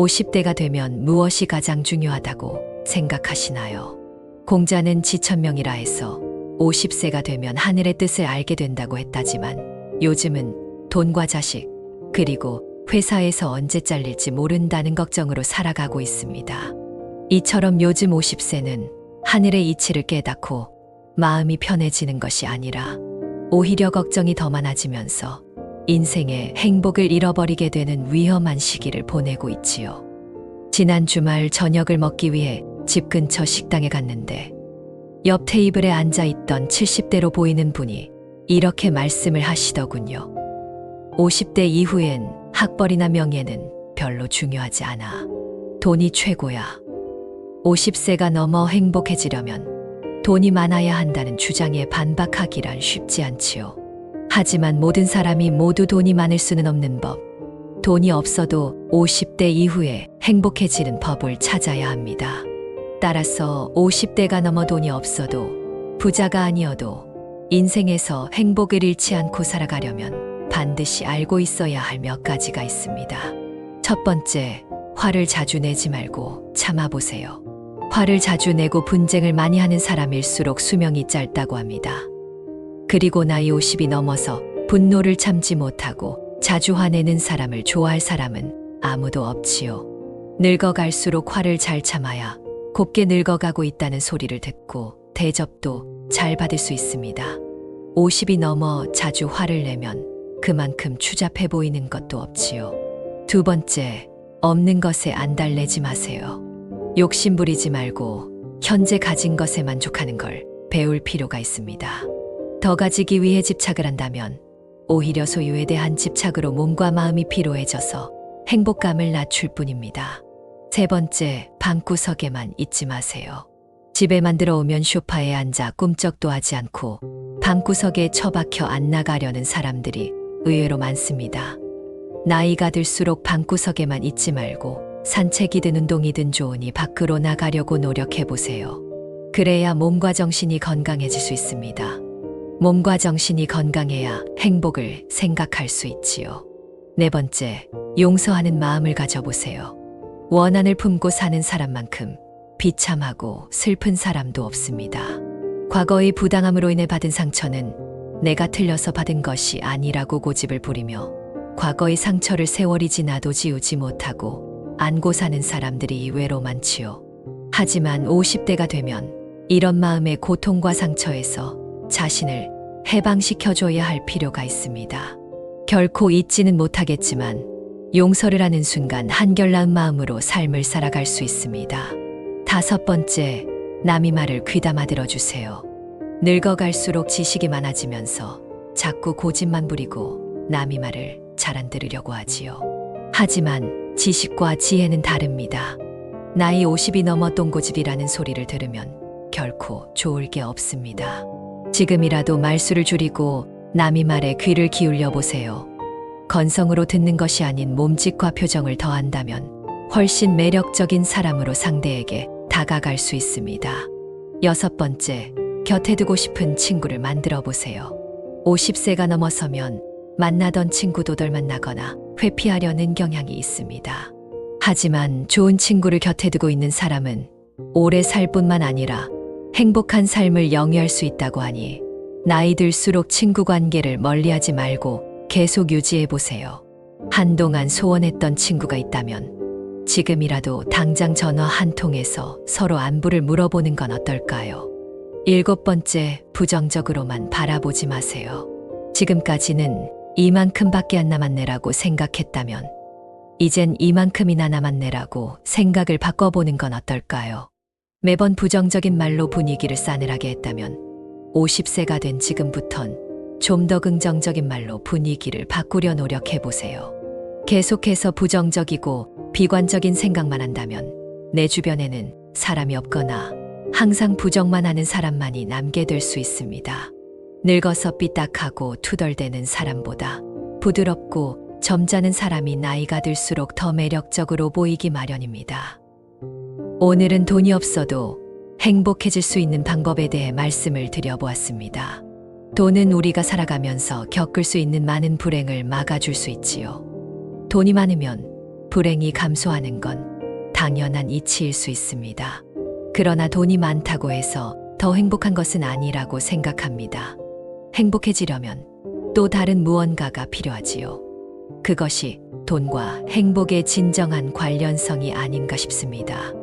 50대가 되면 무엇이 가장 중요하다고 생각하시나요? 공자는 지천명이라 해서 50세가 되면 하늘의 뜻을 알게 된다고 했다지만 요즘은 돈과 자식, 그리고 회사에서 언제 잘릴지 모른다는 걱정으로 살아가고 있습니다. 이처럼 요즘 50세는 하늘의 이치를 깨닫고 마음이 편해지는 것이 아니라 오히려 걱정이 더 많아지면서 인생의 행복을 잃어버리게 되는 위험한 시기를 보내고 있지요. 지난 주말 저녁을 먹기 위해 집 근처 식당에 갔는데 옆 테이블에 앉아있던 70대로 보이는 분이 이렇게 말씀을 하시더군요. 50대 이후엔 학벌이나 명예는 별로 중요하지 않아. 돈이 최고야. 50세가 넘어 행복해지려면 돈이 많아야 한다는 주장에 반박하기란 쉽지 않지요. 하지만 모든 사람이 모두 돈이 많을 수는 없는 법. 돈이 없어도 50대 이후에 행복해지는 법을 찾아야 합니다. 따라서 50대가 넘어 돈이 없어도 부자가 아니어도 인생에서 행복을 잃지 않고 살아가려면 반드시 알고 있어야 할 몇 가지가 있습니다. 첫 번째, 화를 자주 내지 말고 참아보세요. 화를 자주 내고 분쟁을 많이 하는 사람일수록 수명이 짧다고 합니다. 그리고 나이 50이 넘어서 분노를 참지 못하고 자주 화내는 사람을 좋아할 사람은 아무도 없지요. 늙어갈수록 화를 잘 참아야 곱게 늙어가고 있다는 소리를 듣고 대접도 잘 받을 수 있습니다. 50이 넘어 자주 화를 내면 그만큼 추잡해 보이는 것도 없지요. 두 번째, 없는 것에 안달내지 마세요. 욕심 부리지 말고 현재 가진 것에 만족하는 걸 배울 필요가 있습니다. 더 가지기 위해 집착을 한다면 오히려 소유에 대한 집착으로 몸과 마음이 피로해져서 행복감을 낮출 뿐입니다. 세 번째, 방구석에만 있지 마세요. 집에만 들어오면 소파에 앉아 꿈쩍도 하지 않고 방구석에 처박혀 안 나가려는 사람들이 의외로 많습니다. 나이가 들수록 방구석에만 있지 말고 산책이든 운동이든 좋으니 밖으로 나가려고 노력해보세요. 그래야 몸과 정신이 건강해질 수 있습니다. 몸과 정신이 건강해야 행복을 생각할 수 있지요. 네 번째, 용서하는 마음을 가져보세요. 원한을 품고 사는 사람만큼 비참하고 슬픈 사람도 없습니다. 과거의 부당함으로 인해 받은 상처는 내가 틀려서 받은 것이 아니라고 고집을 부리며 과거의 상처를 세월이 지나도 지우지 못하고 안고 사는 사람들이 의외로 많지요. 하지만 50대가 되면 이런 마음의 고통과 상처에서 자신을 해방시켜줘야 할 필요가 있습니다. 결코 잊지는 못하겠지만 용서를 하는 순간 한결나은 마음으로 삶을 살아갈 수 있습니다. 다섯 번째, 남의 말을 귀담아 들어주세요. 늙어갈수록 지식이 많아지면서 자꾸 고집만 부리고 남의 말을 잘 안 들으려고 하지요. 하지만 지식과 지혜는 다릅니다. 나이 50이 넘어 똥고집이라는 소리를 들으면 결코 좋을 게 없습니다. 지금이라도 말수를 줄이고 남의 말에 귀를 기울여 보세요. 건성으로 듣는 것이 아닌 몸짓과 표정을 더한다면 훨씬 매력적인 사람으로 상대에게 다가갈 수 있습니다. 여섯 번째, 곁에 두고 싶은 친구를 만들어 보세요. 50세가 넘어서면 만나던 친구도 덜 만나거나 회피하려는 경향이 있습니다. 하지만 좋은 친구를 곁에 두고 있는 사람은 오래 살 뿐만 아니라 행복한 삶을 영위할 수 있다고 하니 나이 들수록 친구 관계를 멀리하지 말고 계속 유지해 보세요. 한동안 소원했던 친구가 있다면 지금이라도 당장 전화 한 통해서 서로 안부를 물어보는 건 어떨까요? 일곱 번째, 부정적으로만 바라보지 마세요. 지금까지는 이만큼밖에 안 남았네라고 생각했다면 이젠 이만큼이나 남았네라고 생각을 바꿔보는 건 어떨까요? 매번 부정적인 말로 분위기를 싸늘하게 했다면 50세가 된 지금부턴 좀 더 긍정적인 말로 분위기를 바꾸려 노력해보세요. 계속해서 부정적이고 비관적인 생각만 한다면 내 주변에는 사람이 없거나 항상 부정만 하는 사람만이 남게 될 수 있습니다. 늙어서 삐딱하고 투덜대는 사람보다 부드럽고 점잖은 사람이 나이가 들수록 더 매력적으로 보이기 마련입니다. 오늘은 돈이 없어도 행복해질 수 있는 방법에 대해 말씀을 드려보았습니다. 돈은 우리가 살아가면서 겪을 수 있는 많은 불행을 막아줄 수 있지요. 돈이 많으면 불행이 감소하는 건 당연한 이치일 수 있습니다. 그러나 돈이 많다고 해서 더 행복한 것은 아니라고 생각합니다. 행복해지려면 또 다른 무언가가 필요하지요. 그것이 돈과 행복의 진정한 관련성이 아닌가 싶습니다.